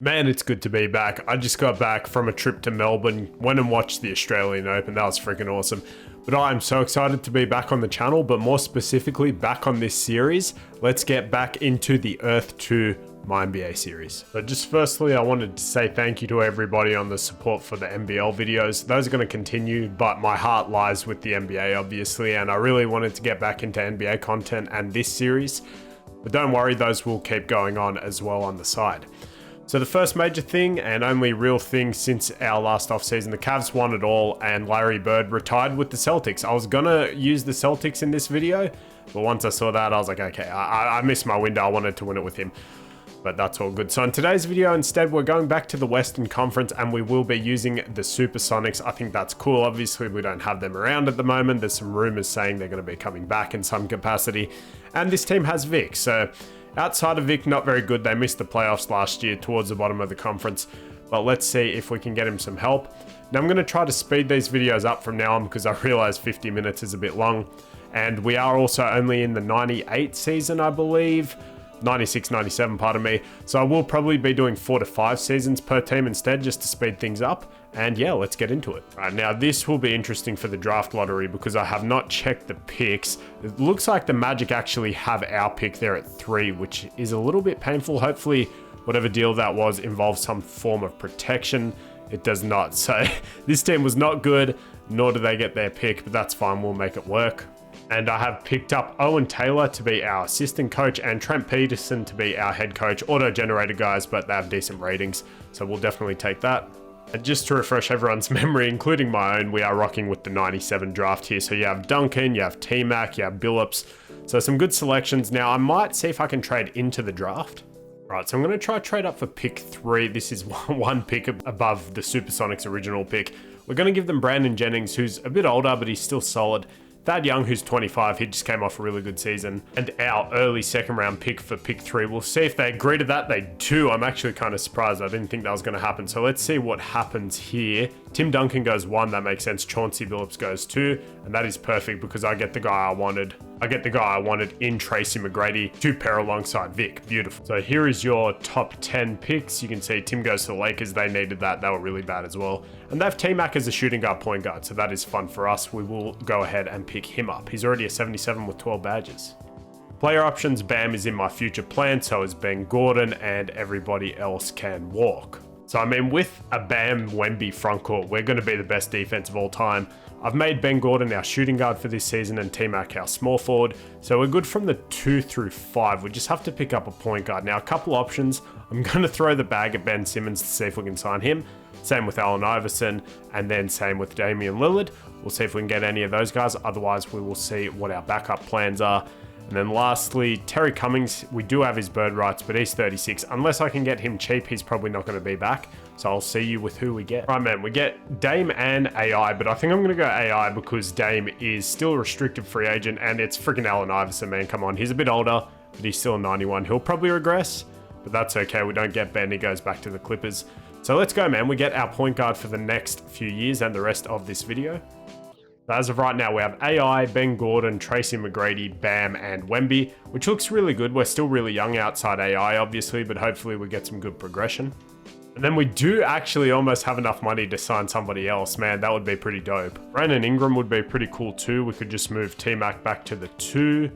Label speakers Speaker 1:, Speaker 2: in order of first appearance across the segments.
Speaker 1: Man, it's good to be back. I just got back from a trip to Melbourne, went and watched the Australian Open. That was freaking awesome. But I'm so excited to be back on the channel, but more specifically back on this series. Let's get back into the Earth-2 MyNBA series. So just firstly, I wanted to say thank you to everybody on the support for the NBL videos. Those are going to continue, but my heart lies with the NBA, obviously, and I really wanted to get back into NBA content and this series. But don't worry, those will keep going on as well on the side. So the first major thing and only real thing since our last offseason, the Cavs won it all and Larry Bird retired with the Celtics. I was gonna use the Celtics in this video, but once I saw that, I was like, okay, I missed my window. I wanted to win it with him, but that's all good. So in today's video, instead, we're going back to the Western Conference and we will be using the Supersonics. I think that's cool. Obviously, we don't have them around at the moment. There's some rumors saying they're gonna be coming back in some capacity. And this team has Vic, so outside of Vic, not very good. They missed the playoffs last year towards the bottom of the conference, but let's see if we can get him some help. Now I'm going to try to speed these videos up from now on because I realize 50 minutes is a bit long, and we are also only in the 98 season, I believe. 96, 97, pardon me. So I will probably be doing 4 to 5 seasons per team instead, just to speed things up. And yeah, let's get into it. All right, now this will be interesting for the draft lottery because I have not checked the picks. It looks like the Magic actually have our pick there at 3, which is a little bit painful. Hopefully, whatever deal that was involves some form of protection. It does not. So this team was not good, nor do they get their pick, but that's fine. We'll make it work. And I have picked up Owen Taylor to be our assistant coach and Trent Peterson to be our head coach. Auto-generated guys, but they have decent ratings, so we'll definitely take that. And just to refresh everyone's memory, including my own, we are rocking with the 97 draft here. So you have Duncan, you have T-Mac, you have Billups. So some good selections. Now I might see if I can trade into the draft. Right, so I'm going to try trade up for pick 3. This is one pick above the Supersonics original pick. We're going to give them Brandon Jennings, who's a bit older, but he's still solid. Thad Young, who's 25, he just came off a really good season. And our early second round pick for pick 3. We'll see if they agree to that. They do. I'm actually kind of surprised. I didn't think that was going to happen. So let's see what happens here. Tim Duncan goes 1. That makes sense. Chauncey Billups goes 2. And that is perfect because I get the guy I wanted. In Tracy McGrady to pair alongside Vic. Beautiful. So here is your top 10 picks. You can see Tim goes to the Lakers. They needed that. They were really bad as well. And they have T-Mac as a shooting guard, point guard. So that is fun for us. We will go ahead and pick him up. He's already a 77 with 12 badges. Player options, Bam is in my future plan. So is Ben Gordon, and everybody else can walk. So I mean, with a Bam WEMBY frontcourt, we're going to be the best defense of all time. I've made Ben Gordon our shooting guard for this season and T-Mac our small forward. So we're good from the 2 through 5. We just have to pick up a point guard. Now, a couple options. I'm going to throw the bag at Ben Simmons to see if we can sign him. Same with Allen Iverson, and then same with Damian Lillard. We'll see if we can get any of those guys. Otherwise, we will see what our backup plans are. And then lastly, Terry Cummings, we do have his bird rights, but he's 36. Unless I can get him cheap, he's probably not going to be back. So I'll see you with who we get. Right, man, we get Dame and AI, but I think I'm going to go AI because Dame is still a restricted free agent, and it's freaking Allen Iverson, man. Come on, he's a bit older, but he's still a 91. He'll probably regress, but that's okay. We don't get Ben. He goes back to the Clippers. So let's go, man. We get our point guard for the next few years and the rest of this video. As of right now, we have AI, Ben Gordon, Tracy McGrady, Bam, and WEMBY, which looks really good. We're still really young outside AI, obviously, but hopefully we get some good progression. And then we do actually almost have enough money to sign somebody else. Man, that would be pretty dope. Brandon Ingram would be pretty cool too. We could just move T-Mac back to the 2.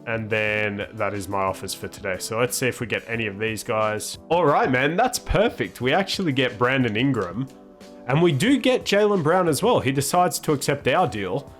Speaker 1: And then that is my offers for today. So let's see if we get any of these guys. All right, man, that's perfect. We actually get Brandon Ingram. And we do get Jaylen Brown as well. He decides to accept our deal.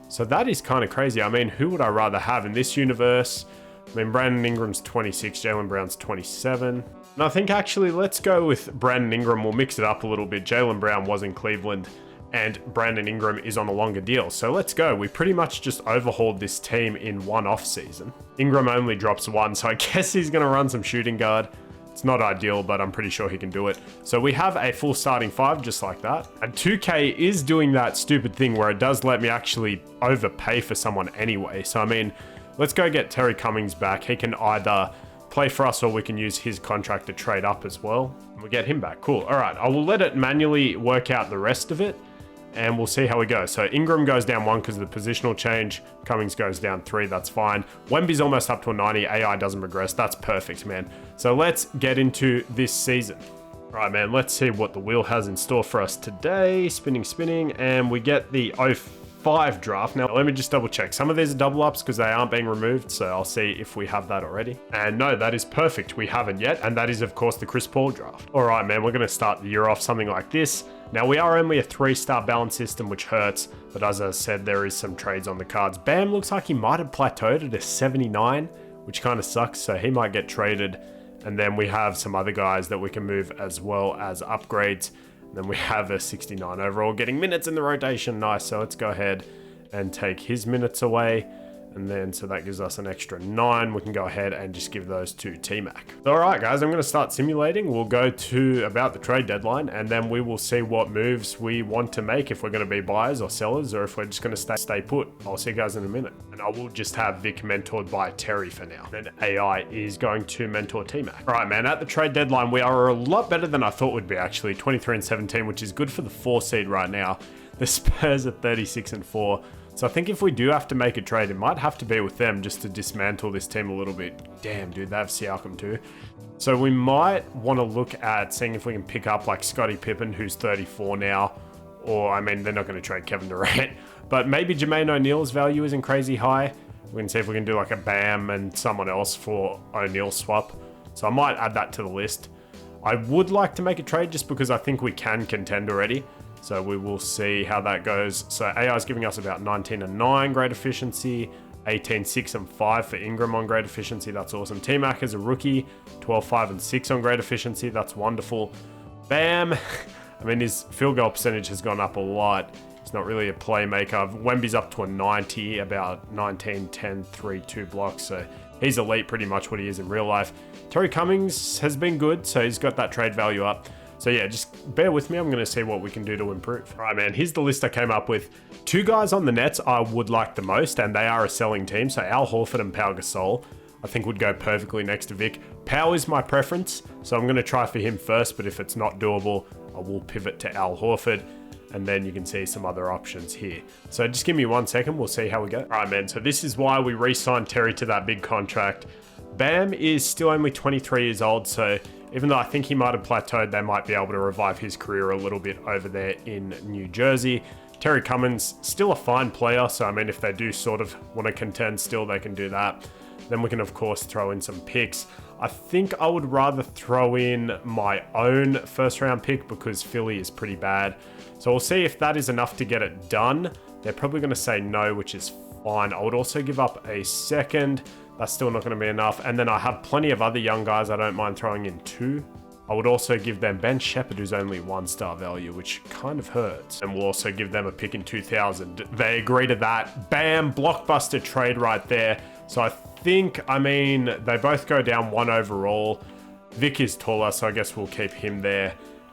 Speaker 1: So that is kind of crazy. I mean, who would I rather have in this universe? I mean, Brandon Ingram's 26, Jaylen Brown's 27. And I think actually let's go with Brandon Ingram. We'll mix it up a little bit. Jaylen Brown was in Cleveland and Brandon Ingram is on a longer deal. So let's go. We pretty much just overhauled this team in one off season. Ingram only drops 1, so I guess he's going to run some shooting guard. It's not ideal, but I'm pretty sure he can do it. So we have a full starting 5 just like that. And 2K is doing that stupid thing where it does let me actually overpay for someone anyway. So I mean, let's go get Terry Cummings back. He can either play for us or we can use his contract to trade up as well. We'll get him back. Cool. All right. I will let it manually work out the rest of it and we'll see how we go. So Ingram goes down 1 because of the positional change. Cummings goes down 3. That's fine. Wemby's almost up to a 90. AI doesn't regress. That's perfect, man. So let's get into this season. All right, man, let's see what the wheel has in store for us today. Spinning, and we get the 05 draft. Now, let me just double check. Some of these are double ups because they aren't being removed, so I'll see if we have that already. And no, that is perfect. We haven't yet, and that is, of course, the Chris Paul draft. All right, man, we're going to start the year off something like this. Now, we are only a 3-star balance system, which hurts, but as I said, there is some trades on the cards. Bam looks like he might have plateaued at a 79, which kind of sucks, so he might get traded. And then we have some other guys that we can move as well as upgrades. And then we have a 69 overall getting minutes in the rotation. Nice. So let's go ahead and take his minutes away. And then, so that gives us an extra 9. We can go ahead and just give those to T-Mac. All right, guys, I'm going to start simulating. We'll go to about the trade deadline, and then we will see what moves we want to make, if we're going to be buyers or sellers, or if we're just going to stay put. I'll see you guys in a minute. And I will just have Vic mentored by Terry for now. Then AI is going to mentor T-Mac. All right, man, at the trade deadline, we are a lot better than I thought we'd be, actually. 23-17, which is good for the 4 seed right now. The Spurs are 36-4. So I think if we do have to make a trade, it might have to be with them just to dismantle this team a little bit. Damn, dude, they have Siakam too. So we might want to look at seeing if we can pick up like Scottie Pippen, who's 34 now. Or, I mean, they're not going to trade Kevin Durant. But maybe Jermaine O'Neal's value isn't crazy high. We can see if we can do like a Bam and someone else for O'Neal swap. So I might add that to the list. I would like to make a trade just because I think we can contend already. So we will see how that goes. So AI is giving us about 19-9 grade efficiency, 18-6-5 for Ingram on grade efficiency. That's awesome. T-Mac is a rookie, 12-5-6 on grade efficiency. That's wonderful. Bam. I mean, his field goal percentage has gone up a lot. He's not really a playmaker. Wemby's up to a 90, about 19-10, 3-2 blocks. So he's elite, pretty much what he is in real life. Terry Cummings has been good, so he's got that trade value up. So yeah, just bear with me. I'm going to see what we can do to improve. All right, man, here's the list I came up with. 2 guys on the Nets I would like the most, and they are a selling team. So Al Horford and Pau Gasol, I think would go perfectly next to Vic. Pau is my preference, so I'm going to try for him first, but if it's not doable, I will pivot to Al Horford, and then you can see some other options here. So just give me 1 second. We'll see how we go. All right, man, so this is why we re-signed Terry to that big contract. Bam is still only 23 years old, so even though I think he might have plateaued, they might be able to revive his career a little bit over there in New Jersey. Terry Cummins, still a fine player, so I mean, if they do sort of want to contend still, they can do that. Then we can, of course, throw in some picks. I think I would rather throw in my own first-round pick because Philly is pretty bad. So we'll see if that is enough to get it done. They're probably going to say no, which is fine. I would also give up a second. That's still not going to be enough. And then I have plenty of other young guys I don't mind throwing in 2. I would also give them Ben Shepherd, who's only 1-star value, which kind of hurts. And we'll also give them a pick in 2000. They agree to that. Bam, blockbuster trade right there. So I think, I mean, they both go down 1 overall. Vic is taller, so I guess we'll keep him there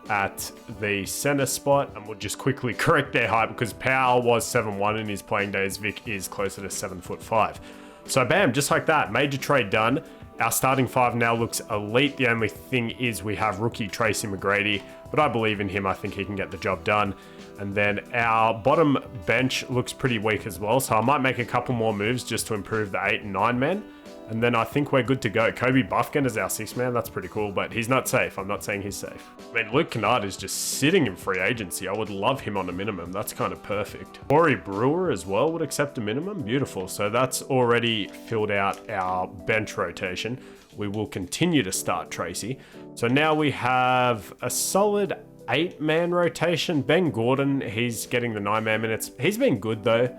Speaker 1: at the center spot. And we'll just quickly correct their height because Powell was 7'1" in his playing days. Vic is closer to 7'5". So bam, just like that, major trade done. Our starting 5 now looks elite. The only thing is we have rookie Tracy McGrady, but I believe in him. I think he can get the job done. And then our bottom bench looks pretty weak as well. So I might make a couple more moves just to improve the 8 and 9 men. And then I think we're good to go. Kobe Buffkin is our 6th man. That's pretty cool, but he's not safe. I'm not saying he's safe. I mean, Luke Kennard is just sitting in free agency. I would love him on a minimum. That's kind of perfect. Corey Brewer as well would accept a minimum. Beautiful. So that's already filled out our bench rotation. We will continue to start Tracy. So now we have a solid 8-man rotation. Ben Gordon, he's getting the 9-man minutes. He's been good though.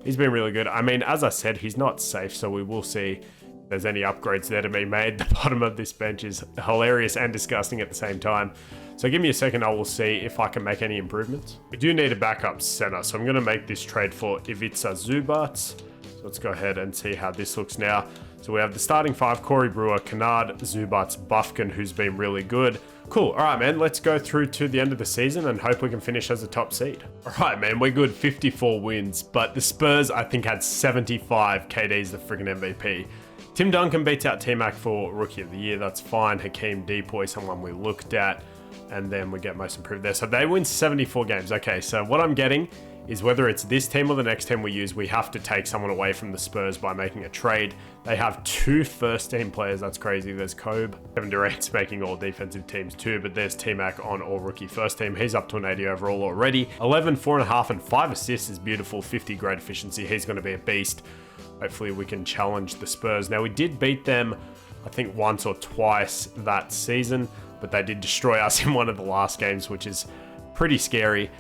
Speaker 1: He's been really good. I mean, as I said, he's not safe, so we will see if there's any upgrades there to be made. The bottom of this bench is hilarious and disgusting at the same time. So give me a second, I will see if I can make any improvements. We do need a backup center, so I'm going to make this trade for Ivica Zubac. So let's go ahead and see how this looks now. So we have the starting 5, Corey Brewer, Kennard, Zubac, Buffkin, who's been really good. Cool. All right, man, let's go through to the end of the season and hope we can finish as a top seed. All right, man, we're good, 54 wins, but the Spurs, I think, had 75. KD's the freaking MVP. Tim Duncan beats out T-Mac for Rookie of the Year. That's fine. Hakeem Depoy, someone we looked at, and then we get Most Improved there. So they win 74 games. Okay, so what I'm getting is whether it's this team or the next team we use, we have to take someone away from the Spurs by making a trade. They have 2 first-team players. That's crazy. There's Kobe. Kevin Durant's making all defensive teams too, but there's T-Mac on all-rookie first team. He's up to an 80 overall already. 11, 4.5, and 5 assists is beautiful. 50 great efficiency. He's going to be a beast. Hopefully we can challenge the Spurs. Now, we did beat them, I think, once or twice that season, but they did destroy us in one of the last games, which is pretty scary.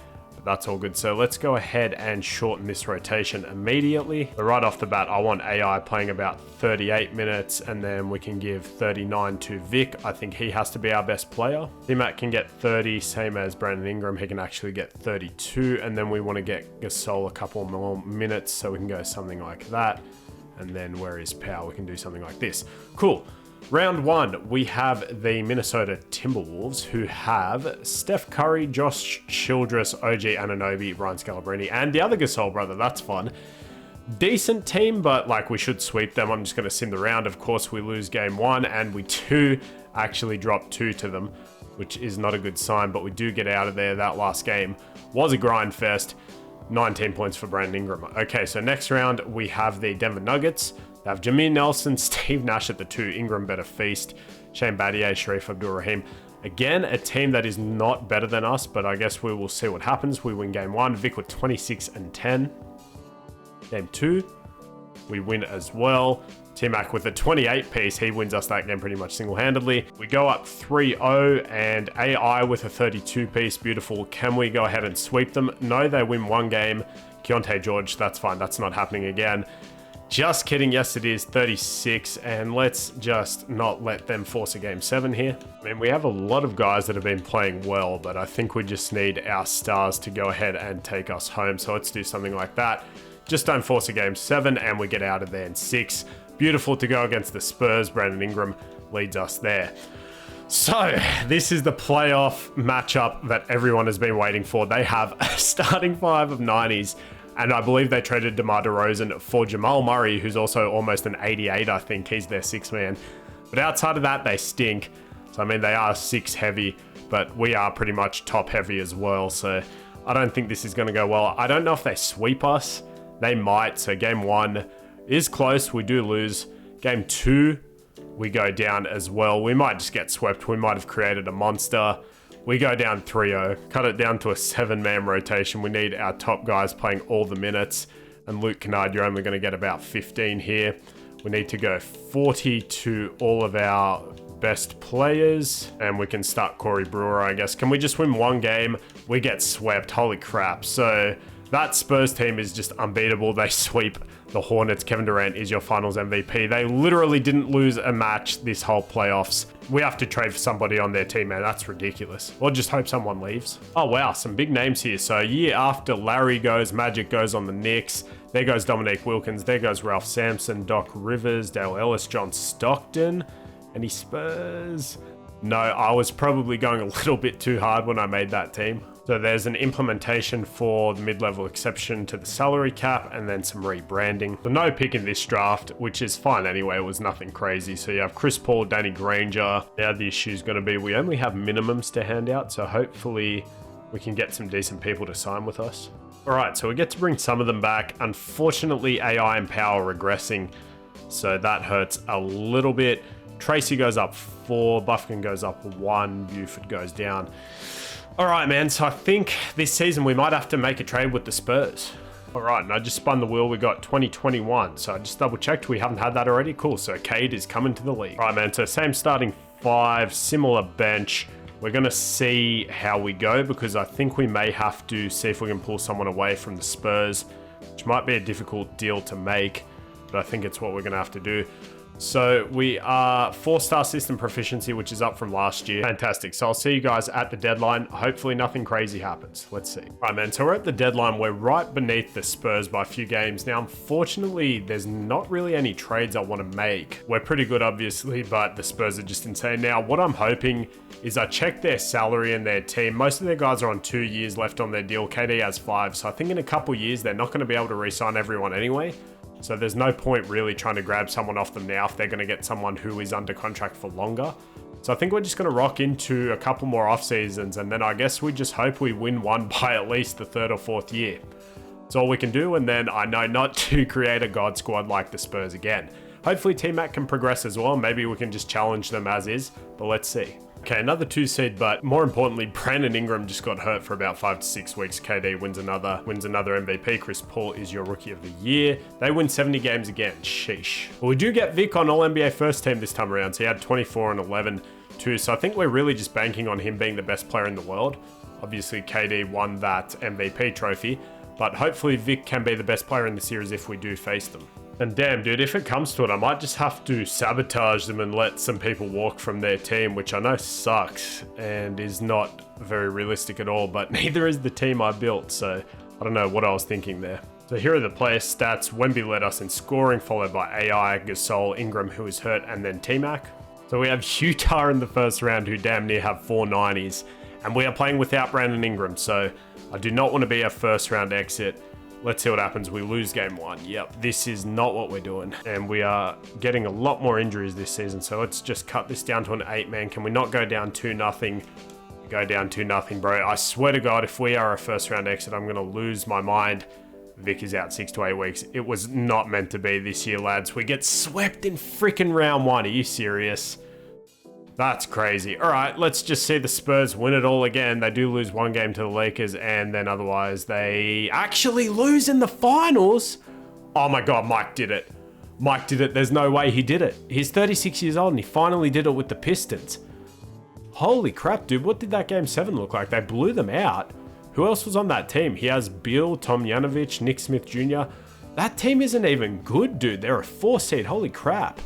Speaker 1: That's all good. So let's go ahead and shorten this rotation immediately. So right off the bat, I want AI playing about 38 minutes, and then we can give 39 to Vic. I think he has to be our best player. T-Mac can get 30, same as Brandon Ingram. He can actually get 32, and then we want to get Gasol a couple more minutes, so we can go something like that. And then where is Powell? We can do something like this. Cool. Round 1, we have the Minnesota Timberwolves, who have Steph Curry, Josh Childress, OG Anunoby, Ryan Scalabrine, and the other Gasol brother. That's fun. Decent team, but like we should sweep them. I'm just going to sim the round. Of course, we lose game 1, and we do actually drop 2 to them, which is not a good sign, but we do get out of there. That last game was a grind fest. 19 points for Brandon Ingram. Okay, so next round, we have the Denver Nuggets. They have Jameer Nelson, Steve Nash at the 2, Ingram better feast, Shane Battier, Sharif Abdul-Rahim. Again, a team that is not better than us, but I guess we will see what happens. We win game 1, Vic with 26 and 10. Game 2, we win as well. T-Mac with a 28 piece, he wins us that game pretty much single-handedly. We go up 3-0, and AI with a 32 piece, beautiful. Can we go ahead and sweep them? No, they win 1 game. Keontae George, that's fine, that's not happening again. Just kidding, yes it is, 36, and let's just not let them force a game 7 here. I mean, we have a lot of guys that have been playing well, but I think we just need our stars to go ahead and take us home, so let's do something like that. Just don't force a game 7, and we get out of there in 6. Beautiful to go against the Spurs. Brandon Ingram leads us there. So, this is the playoff matchup that everyone has been waiting for. They have a starting 5 of 90s, and I believe they traded DeMar DeRozan for Jamal Murray, who's also almost an 88, I think. He's their 6th man. But outside of that, they stink. So, I mean, they are 6 heavy, but we are pretty much top heavy as well. So, I don't think this is going to go well. I don't know if they sweep us. They might. So, game 1 is close. We do lose. Game 2, we go down as well. We might just get swept. We might have created a monster. We go down 3-0, cut it down to a 7-man rotation. We need our top guys playing all the minutes. And Luke Kennard, you're only going to get about 15 here. We need to go 40 to all of our best players. And we can start Corey Brewer, I guess. Can we just win 1 game? We get swept. Holy crap. So that Spurs team is just unbeatable. They sweep the Hornets. Kevin Durant is your finals MVP. They literally didn't lose a match this whole playoffs. We have to trade for somebody on their team, man. That's ridiculous. Or just hope someone leaves. Oh, wow. Some big names here. So a year after Larry goes, Magic goes on the Knicks. There goes Dominique Wilkins. There goes Ralph Sampson, Doc Rivers, Dale Ellis, John Stockton. Any Spurs? No, I was probably going a little bit too hard when I made that team. So there's an implementation for the mid-level exception to the salary cap and then some rebranding. So no pick in this draft, which is fine anyway. It was nothing crazy. So you have Chris Paul, Danny Granger. Now the issue is going to be we only have minimums to hand out. So hopefully we can get some decent people to sign with us. All right, so we get to bring some of them back. Unfortunately, AI and Power regressing. So that hurts a little bit. Tracy goes up 4, Buffkin goes up 1, Buford goes down. All right, man, so I think this season we might have to make a trade with the Spurs. All right, and I just spun the wheel. We got 2021, so I just double checked. We haven't had that already. Cool, so Cade is coming to the league. All right, man, so same starting 5, similar bench. We're going to see how we go because I think we may have to see if we can pull someone away from the Spurs, which might be a difficult deal to make, but I think it's what we're going to have to do. So we are 4-star system proficiency, which is up from last year. Fantastic. So I'll see you guys at the deadline. Hopefully nothing crazy happens. Let's see. All right, man. So we're at the deadline. We're right beneath the Spurs by a few games. Now, unfortunately, there's not really any trades I want to make. We're pretty good, obviously, but the Spurs are just insane. Now, what I'm hoping is I check their salary and their team. Most of their guys are on 2 years left on their deal. KD has 5. So I think in a couple years, they're not going to be able to re-sign everyone anyway. So there's no point really trying to grab someone off them now if they're going to get someone who is under contract for longer. So I think we're just going to rock into a couple more off seasons, and then I guess we just hope we win one by at least the 3rd or 4th year. It's all we can do, and then I know not to create a god squad like the Spurs again. Hopefully T-Mac can progress as well. Maybe we can just challenge them as is, but let's see. Okay, another 2 seed, but more importantly, Brandon Ingram just got hurt for about 5 to 6 weeks. KD wins another MVP. Chris Paul is your rookie of the year. They win 70 games again. Sheesh. But we do get Vic on All-NBA first team this time around. So he had 24 and 11 too. So I think we're really just banking on him being the best player in the world. Obviously, KD won that MVP trophy, but hopefully Vic can be the best player in the series if we do face them. And damn, dude, if it comes to it, I might just have to sabotage them and let some people walk from their team, which I know sucks and is not very realistic at all, but neither is the team I built, so I don't know what I was thinking there. So here are the player stats. Wemby led us in scoring, followed by AI, Gasol, Ingram, who is hurt, and then T-Mac. So we have Utah in the first round, who damn near have 4 90s, and we are playing without Brandon Ingram, so I do not want to be a first round exit. Let's see what happens. We lose game 1. Yep, this is not what we're doing. And we are getting a lot more injuries this season. So let's just cut this down to an 8-man. Can we not go down 2-0? Go down 2-0, bro. I swear to God, if we are a first round exit, I'm going to lose my mind. Vic is out 6 to 8 weeks. It was not meant to be this year, lads. We get swept in freaking round 1. Are you serious? That's crazy. All right, let's just see the Spurs win it all again. They do lose 1 game to the Lakers, and then otherwise they actually lose in the finals. Oh my God, Mike did it. Mike did it. There's no way he did it. He's 36 years old, and he finally did it with the Pistons. Holy crap, dude. What did that game 7 look like? They blew them out. Who else was on that team? He has Bill, Tomjanovich, Nick Smith Jr. That team isn't even good, dude. They're a 4 seed. Holy crap.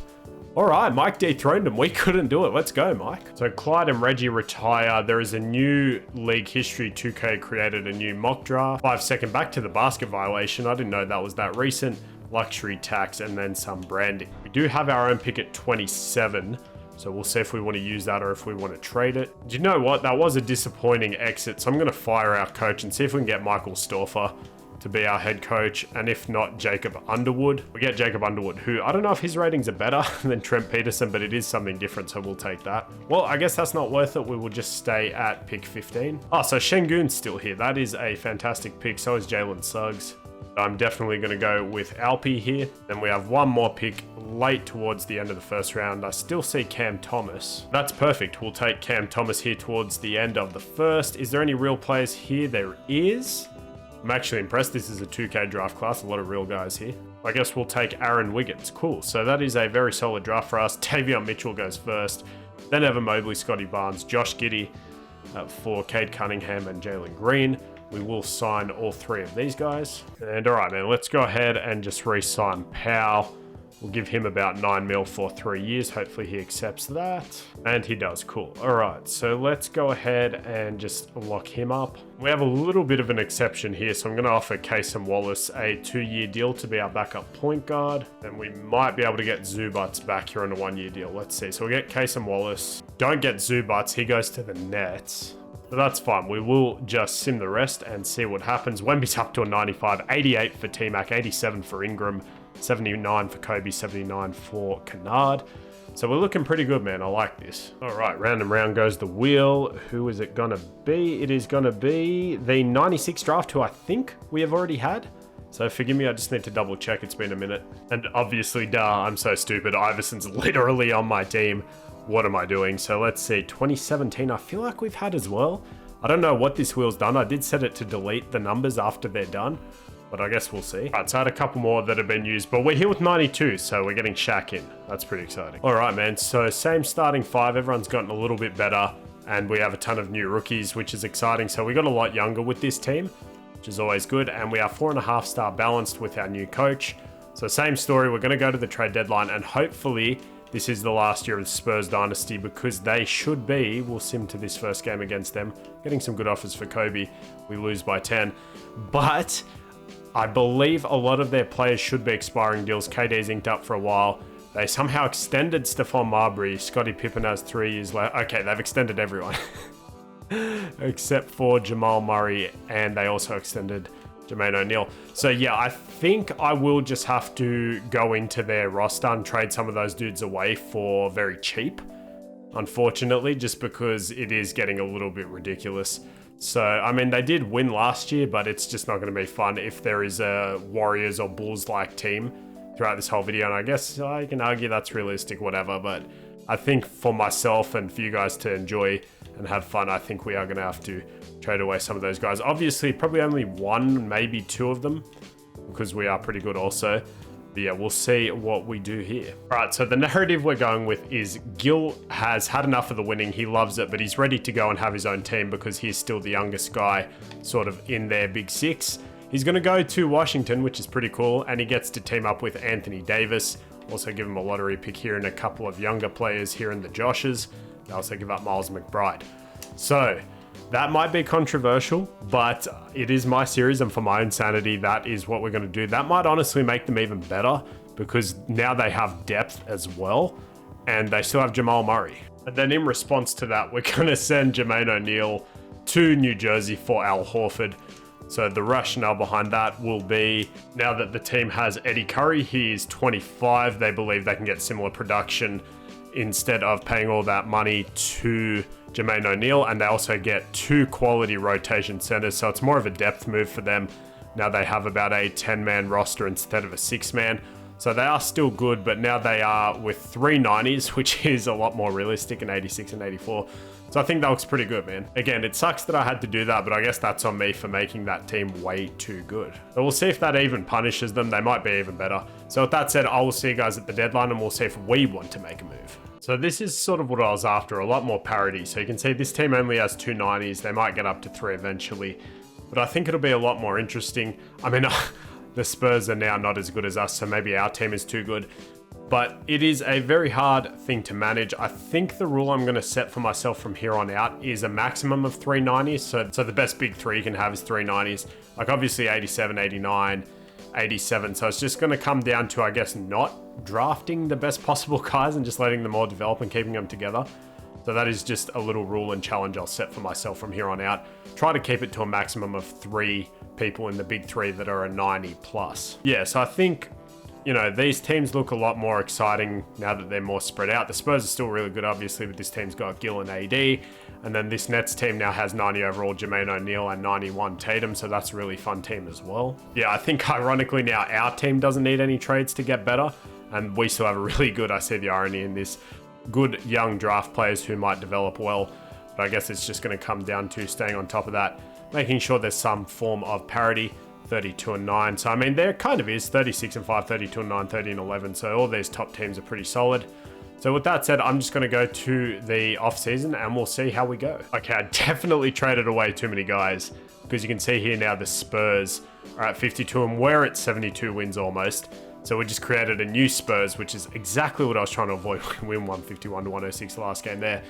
Speaker 1: All right, Mike dethroned him. We couldn't do it. Let's go, Mike. So Clyde and Reggie retire. There is a new league history. 2K created a new mock draft. 5-second back to the basket violation. I didn't know that was that recent. Luxury tax and then some branding. We do have our own pick at 27. So we'll see if we want to use that or if we want to trade it. Do you know what? That was a disappointing exit. So I'm going to fire our coach and see if we can get Michael Stauffer to be our head coach, and if not, Jacob Underwood. We get Jacob Underwood, who I don't know if his ratings are better than Trent Peterson, but it is something different, so we'll take that. Well, I guess that's not worth it. We will just stay at pick 15. Oh, so Şengün's still here. That is a fantastic pick. So is Jalen Suggs. I'm definitely going to go with Alpi here. Then we have one more pick late towards the end of the first round. I still see Cam Thomas. That's perfect. We'll take Cam Thomas here towards the end of the first. Is there any real players here? There is. I'm actually impressed. This is a 2K draft class. A lot of real guys here. I guess we'll take Aaron Wiggins. Cool. So that is a very solid draft for us. Tavion Mitchell goes first. Then Evan Mobley, Scotty Barnes, Josh Giddey for Cade Cunningham and Jalen Green. We will sign all 3 of these guys. And all right, man, let's go ahead and just re-sign Powell. We'll give him about 9 mil for 3 years. Hopefully he accepts that. And he does. Cool. All right. So let's go ahead and just lock him up. We have a little bit of an exception here. So I'm going to offer Casey Wallace a 2-year deal to be our backup point guard. And we might be able to get Zubats back here on a 1-year deal. Let's see. So we'll get Casey Wallace. Don't get Zubats. He goes to the Nets. But that's fine. We will just sim the rest and see what happens. Wemby's up to a 95. 88 for T-Mac. 87 for Ingram. 79 for Kobe, 79 for Kennard. So we're looking pretty good, man. I like this. All right, round and round goes the wheel. Who is it gonna be? It is gonna be the 96 draft, who I think we have already had. So forgive me, I just need to double check. It's been a minute. And obviously, I'm so stupid. Iverson's literally on my team. What am I doing? So let's see, 2017, I feel like we've had as well. I don't know what this wheel's done. I did set it to delete the numbers after they're done, but I guess we'll see. All right, so I had a couple more that have been used, but we're here with 92, so we're getting Shaq in. That's pretty exciting. All right, man, so same starting 5. Everyone's gotten a little bit better, and we have a ton of new rookies, which is exciting. So we got a lot younger with this team, which is always good, and we are 4.5 star balanced with our new coach. So same story, we're gonna go to the trade deadline, and hopefully this is the last year of the Spurs dynasty, because they should be. We'll sim to this first game against them. Getting some good offers for Kobe. We lose by 10, but I believe a lot of their players should be expiring deals. KD's inked up for a while. They somehow extended Stephon Marbury. Scottie Pippen has 3 years left. Okay, they've extended everyone. Except for Jamal Murray, and they also extended Jermaine O'Neal. So yeah, I think I will just have to go into their roster and trade some of those dudes away for very cheap. Unfortunately, just because it is getting a little bit ridiculous. So, I mean, they did win last year, but it's just not going to be fun if there is a Warriors or Bulls-like team throughout this whole video. And I guess I can argue that's realistic, whatever. But I think for myself and for you guys to enjoy and have fun, I think we are going to have to trade away some of those guys. Obviously, probably only one, maybe two of them, because we are pretty good also. But yeah, we'll see what we do here. All right, so the narrative we're going with is Gil has had enough of the winning. He loves it, but he's ready to go and have his own team because he's still the youngest guy sort of in their big six. He's going to go to Washington, which is pretty cool, and he gets to team up with Anthony Davis. Also give him a lottery pick here and a couple of younger players here in the Joshes. They also give up Miles McBride. So that might be controversial, but it is my series, and for my own sanity, that is what we're going to do. That might honestly make them even better because now they have depth as well, and they still have Jamal Murray. And then in response to that, we're going to send Jermaine O'Neal to New Jersey for Al Horford. So the rationale behind that will be, now that the team has Eddie Curry, he is 25. They believe they can get similar production instead of paying all that money to Jermaine O'Neal, and they also get 2 quality rotation centers, so it's more of a depth move for them. Now they have about a 10-man roster instead of a 6-man, so they are still good, but now they are with 3 90s, which is a lot more realistic, an 86 and 84. So I think that looks pretty good, man. Again, it sucks that I had to do that, but I guess that's on me for making that team way too good. But we'll see if that even punishes them. They might be even better. So with that said, I will see you guys at the deadline, and we'll see if we want to make a move. So this is sort of what I was after, a lot more parity. So you can see this team only has 2 90s. They might get up to 3 eventually, but I think it'll be a lot more interesting. I mean, the Spurs are now not as good as us, so maybe our team is too good. But it is a very hard thing to manage. I think the rule I'm going to set for myself from here on out is a maximum of 3 90s. So the best big 3 you can have is 3 90s. Like obviously 87, 89, 87. So it's just going to come down to, I guess, not drafting the best possible guys and just letting them all develop and keeping them together. So that is just a little rule and challenge I'll set for myself from here on out. Try to keep it to a maximum of 3 people in the big 3 that are a 90 plus. Yeah, so I think, you know, these teams look a lot more exciting now that they're more spread out. The Spurs are still really good, obviously, but this team's got Gill and AD. And then this Nets team now has 90 overall Jermaine O'Neal and 91 Tatum, so that's a really fun team as well. Yeah, I think ironically now our team doesn't need any trades to get better, and we still have a really good, I see the irony in this, good young draft players who might develop well. But I guess it's just going to come down to staying on top of that, making sure there's some form of parity. 32 and 9. So I mean, there kind of is 36 and 5, 32 and 9, 30 and 11. So all these top teams are pretty solid. So with that said, I'm just going to go to the off season and we'll see how we go. Okay, I definitely traded away too many guys because you can see here now the Spurs are at 52 and we're at 72 wins almost. So we just created a new Spurs, which is exactly what I was trying to avoid. We win 151 to 106 the last game there.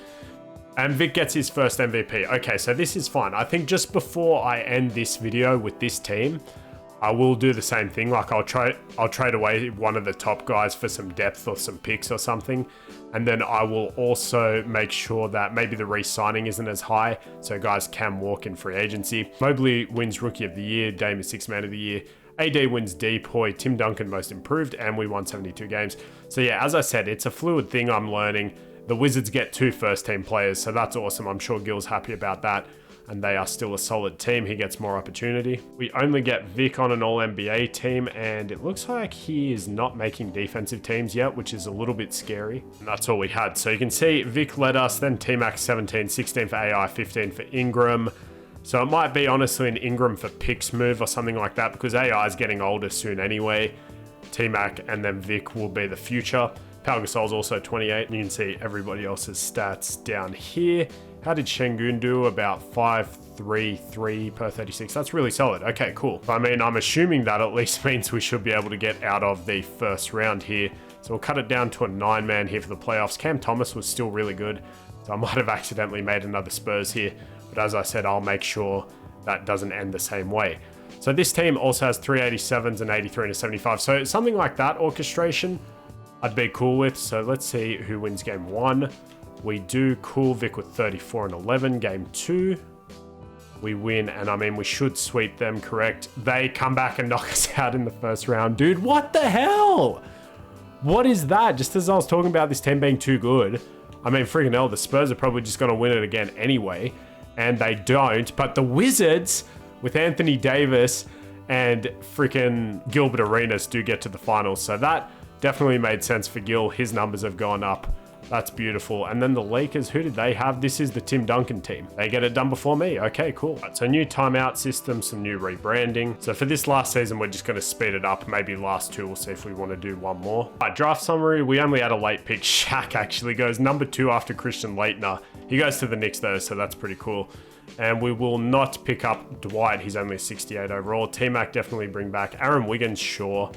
Speaker 1: And Vic gets his first MVP. Okay, so this is fine. I think just before I end this video with this team, I will do the same thing. Like I'll trade away one of the top guys for some depth or some picks or something. And then I will also make sure that maybe the re-signing isn't as high, so guys can walk in free agency. Mobley wins Rookie of the Year, Dame is 6th Man of the Year. AD wins Depoy, Tim Duncan Most Improved, and we won 72 games. So yeah, as I said, it's a fluid thing I'm learning. The Wizards get 2 first-team players, so that's awesome. I'm sure Gil's happy about that, and they are still a solid team. He gets more opportunity. We only get Vic on an All-NBA team, and it looks like he is not making defensive teams yet, which is a little bit scary. And that's all we had. So you can see Vic led us, then T-Mac 17, 16 for AI, 15 for Ingram. So it might be honestly an Ingram for picks move or something like that, because AI is getting older soon anyway. T-Mac and then Vic will be the future. Pau Gasol's also 28, and you can see everybody else's stats down here. How did Şengün do? About 5.33 per 36. That's really solid. Okay, cool. I mean, I'm assuming that at least means we should be able to get out of the first round here. So we'll cut it down to a 9-man here for the playoffs. Cam Thomas was still really good, so I might have accidentally made another Spurs here. But as I said, I'll make sure that doesn't end the same way. So this team also has 387s and 83 and a 75. So something like that orchestration I'd be cool with. So let's see who wins game 1. We do cool Vic with 34 and 11. Game 2, we win, and I mean, we should sweep them, correct? They come back and knock us out in the first round. Dude, what the hell? What is that? Just as I was talking about this team being too good, I mean, freaking hell, the Spurs are probably just going to win it again anyway. and they don't. But the Wizards, with Anthony Davis and freaking Gilbert Arenas, do get to the finals. So that definitely made sense for Gil. His numbers have gone up. That's beautiful. And then the Lakers, who did they have? This is the Tim Duncan team. They get it done before me. Okay, cool. Right, so new timeout system, some new rebranding. So for this last season, we're just going to speed it up. Maybe last two, we'll see if we want to do one more. Right, draft summary. We only had a late pick. Shaq actually goes number 2 after Christian Laettner. He goes to the Knicks though, so that's pretty cool. And we will not pick up Dwight. He's only 68 overall. T-Mac definitely bring back. Aaron Wiggins, sure.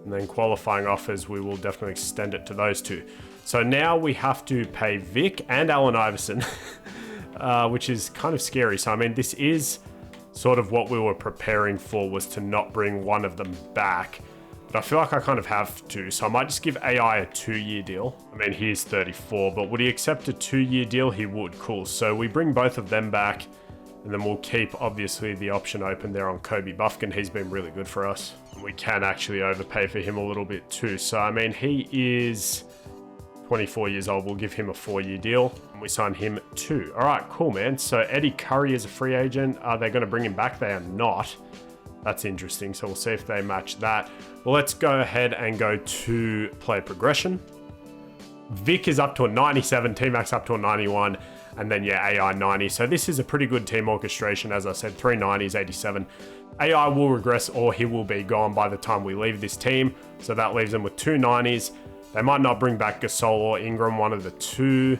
Speaker 1: And then qualifying offers, we will definitely extend it to those two. So now we have to pay Vic and Allen Iverson, which is kind of scary. So, I mean, this is sort of what we were preparing for, was to not bring one of them back. But I feel like I kind of have to. So I might just give AI a 2-year deal. I mean, he's 34, but would he accept a 2-year deal? He would. Cool. So we bring both of them back, and then we'll keep, obviously, the option open there on Kobe Buffkin. He's been really good for us. And we can actually overpay for him a little bit too. So, I mean, he is 24 years old. We'll give him a 4-year deal, and we sign him too. All right, cool, man. So Eddie Curry is a free agent. Are they going to bring him back? They are not. That's interesting. So we'll see if they match that. Well, let's go ahead and go to player progression. Vic is up to a 97, T-Max up to a 91, and then, yeah, AI 90. So this is a pretty good team orchestration. As I said, 3 90s, 87. AI will regress, or he will be gone by the time we leave this team. So that leaves them with 2 90s. They might not bring back Gasol or Ingram, one of the two.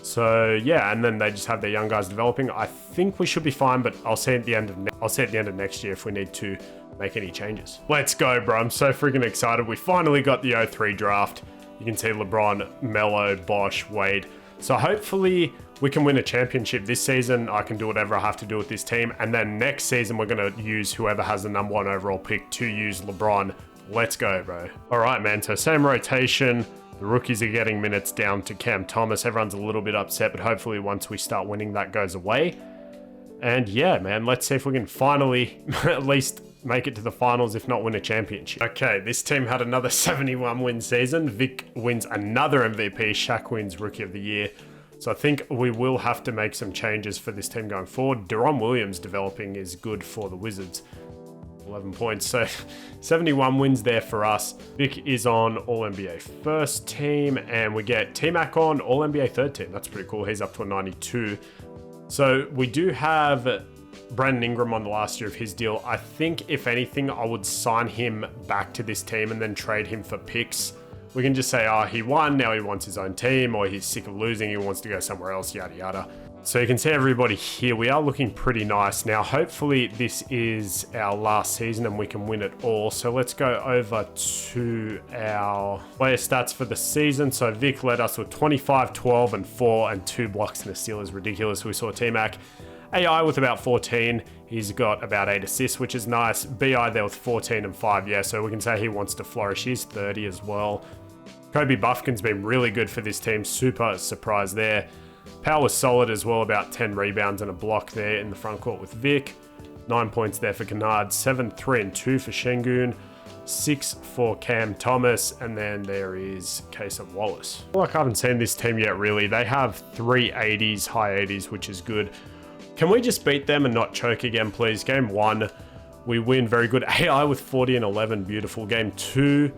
Speaker 1: So yeah, and then they just have their young guys developing. I think we should be fine, but I'll see at the end of next year if we need to make any changes. Let's go, bro. I'm so freaking excited. We finally got the 03 draft. You can see LeBron, Melo, Bosh, Wade. So hopefully we can win a championship this season. I can do whatever I have to do with this team. And then next season, we're going to use whoever has the number 1 overall pick to use LeBron. Let's go, bro. All right, man. So same rotation. The rookies are getting minutes down to Cam Thomas. Everyone's a little bit upset, but hopefully once we start winning, that goes away. And yeah, man, let's see if we can finally at least make it to the finals, if not win a championship. Okay, this team had another 71 win season. Vic wins another MVP. Shaq wins Rookie of the Year. So I think we will have to make some changes for this team going forward. Deron Williams developing is good for the Wizards. 11 points, so 71 wins there for us. Vic is on All-NBA first team, and we get T-Mac on All-NBA third team. That's pretty cool. He's up to a 92. So we do have Brandon Ingram on the last year of his deal. I think, if anything, I would sign him back to this team and then trade him for picks. We can just say, oh, he won, now he wants his own team, or he's sick of losing, he wants to go somewhere else, yada yada. So you can see everybody here. We are looking pretty nice. Now, hopefully this is our last season and we can win it all. So let's go over to our player stats for the season. So Vic led us with 25, 12, and 4, and 2 blocks and a steal is ridiculous. We saw T-Mac. AI with about 14. He's got about 8 assists, which is nice. BI there with 14 and 5. Yeah, so we can say he wants to flourish. He's 30 as well. Kobe Buffkin's been really good for this team. Super surprise there. Powell was solid as well, about 10 rebounds and a block there in the front court with Vic. 9 points there for Kennard, 7, 3, and 2 for Şengün, 6 for Cam Thomas, and then there is Kayson Wallace. Like, I haven't seen this team yet, really. They have 3 80s, high 80s, which is good. Can we just beat them and not choke again, please? Game 1, we win, very good. AI with 40 and 11, beautiful. Game 2,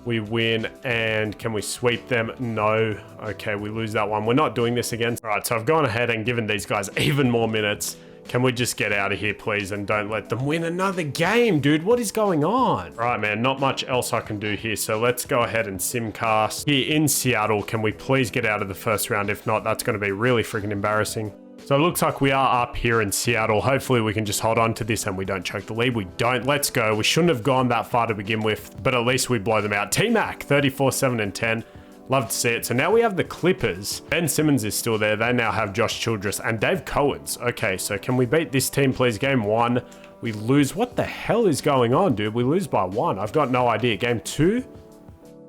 Speaker 1: we win, and can we sweep them? No. Okay, we lose that one. We're not doing this again. All right, so I've gone ahead and given these guys even more minutes. Can we just get out of here, please, and don't let them win another game, dude? What is going on? All right, man, not much else I can do here, so let's go ahead and simcast. Here in Seattle, can we please get out of the first round? If not, that's going to be really freaking embarrassing. So it looks like we are up here in Seattle. Hopefully we can just hold on to this and we don't choke the lead. We don't. Let's go. We shouldn't have gone that far to begin with, but at least we blow them out. T-Mac, 34, 7, and 10. Love to see it. So now we have the Clippers. Ben Simmons is still there. They now have Josh Childress and Dave Cowens. Okay, so can we beat this team, please? Game 1, we lose. What the hell is going on, dude? We lose by 1. I've got no idea. Game 2,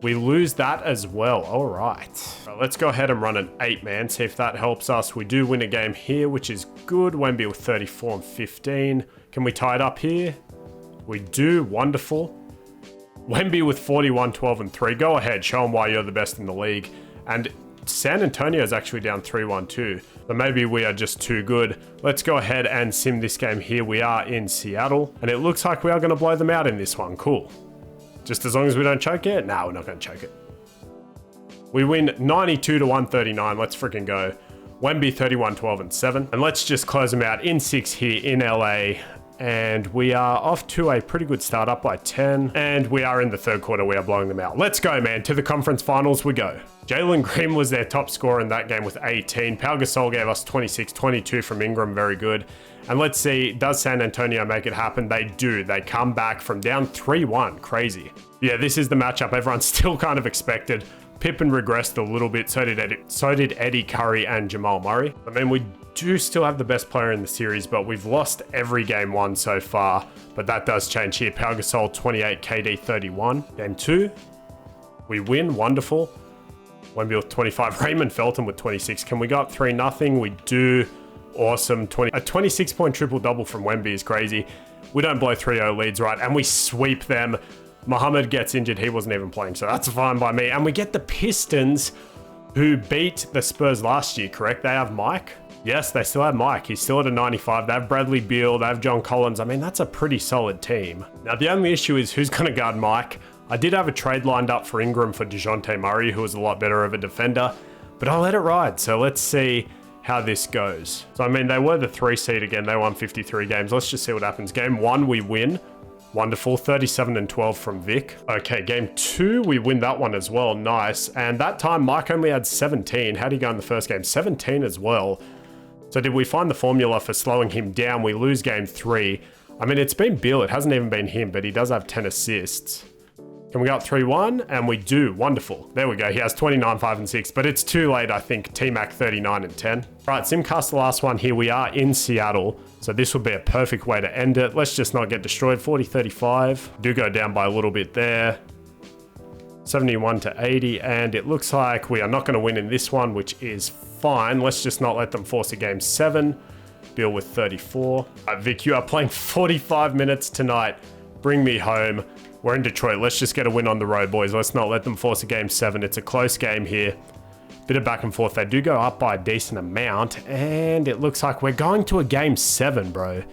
Speaker 1: we lose that as well. All right. Let's go ahead and run an 8-man, see if that helps us. We do win a game here, which is good. Wemby with 34 and 15. Can we tie it up here? We do. Wonderful. Wemby with 41, 12, and 3. Go ahead. Show them why you're the best in the league. And San Antonio is actually down 3-1 too. But maybe we are just too good. Let's go ahead and sim this game here. We are in Seattle, and it looks like we are going to blow them out in this one. Cool. Just as long as we don't choke it? Nah, we're not going to choke it. We win 92 to 139. Let's freaking go. WEMBY 31, 12, and 7. And let's just close them out in 6 here in LA. And we are off to a pretty good start, up by 10. And we are in the third quarter. We are blowing them out. Let's go, man. To the conference finals we go. Jalen Green was their top scorer in that game with 18. Pau Gasol gave us 26, 22 from Ingram. Very good. And let's see, does San Antonio make it happen? They do. They come back from down 3-1. Crazy. Yeah, this is the matchup everyone still kind of expected. Pippen regressed a little bit. So did Eddie Curry and Jamal Murray. I mean, we do still have the best player in the series, but we've lost every game won so far. But that does change here. Pau Gasol 28, KD 31. Game 2, we win. Wonderful. WEMBY with 25. Raymond Felton with 26. Can we go up 3-0? We do. Awesome. A 26-point triple-double from WEMBY is crazy. We don't blow 3-0 leads, right? And we sweep them. Muhammad gets injured. He wasn't even playing, so that's fine by me. And we get the Pistons, who beat the Spurs last year, correct? They have Mike? Yes, they still have Mike. He's still at a 95. They have Bradley Beal. They have John Collins. I mean, that's a pretty solid team. Now, the only issue is who's going to guard Mike. I did have a trade lined up for Ingram for DeJounte Murray, who was a lot better of a defender, but I'll let it ride. So let's see how this goes. So, I mean, they were the 3 seed again. They won 53 games. Let's just see what happens. Game 1, we win. Wonderful. 37 and 12 from Vic. Okay, game 2, we win that one as well. Nice. And that time, Mike only had 17. How did he go in the first game? 17 as well. So did we find the formula for slowing him down? We lose game 3. I mean, it's been Bill. It hasn't even been him, but he does have 10 assists. Can we go up 3-1? And we do. Wonderful. There we go. He has 29, 5, and 6, but it's too late, I think. T-Mac 39 and 10. All right, Simcast, the last one here. We are in Seattle, so this would be a perfect way to end it. Let's just not get destroyed. 40-35. Do go down by a little bit there. 71 to 80, and it looks like we are not going to win in this one, which is fine. Let's just not let them force a game 7. Bill with 34. Vic, you are playing 45 minutes tonight. Bring me home. We're in Detroit. Let's just get a win on the road, boys. Let's not let them force a game 7. It's a close game here. Bit of back and forth. They do go up by a decent amount, and it looks like we're going to a game 7, bro.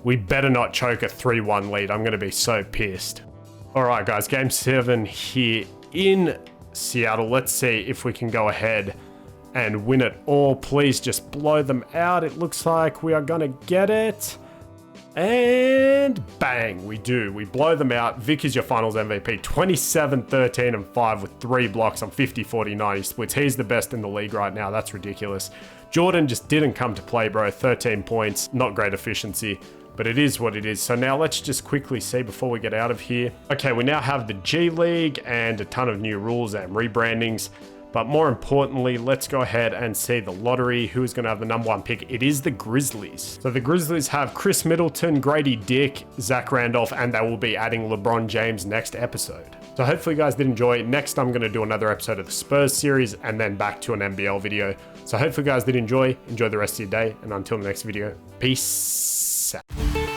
Speaker 1: We better not choke a 3-1 lead. I'm going to be so pissed. All right, guys. Game 7 here in Seattle. Let's see if we can go ahead and win it all. Please just blow them out. It looks like we are going to get it. And bang, we do. We blow them out. Vic is your finals MVP. 27, 13, and 5 with 3 blocks on 50, 40, 90 splits. He's the best in the league right now. That's ridiculous. Jordan just didn't come to play, bro. 13 points. Not great efficiency, but it is what it is. So now let's just quickly see before we get out of here. Okay, we now have the G League and a ton of new rules and rebrandings. But more importantly, let's go ahead and see the lottery. Who is going to have the #1 pick? It is the Grizzlies. So the Grizzlies have Chris Middleton, Grady Dick, Zach Randolph, and they will be adding LeBron James next episode. So hopefully you guys did enjoy. Next, I'm going to do another episode of the Spurs series and then back to an NBL video. So hopefully you guys did enjoy. Enjoy the rest of your day. And until the next video, peace out.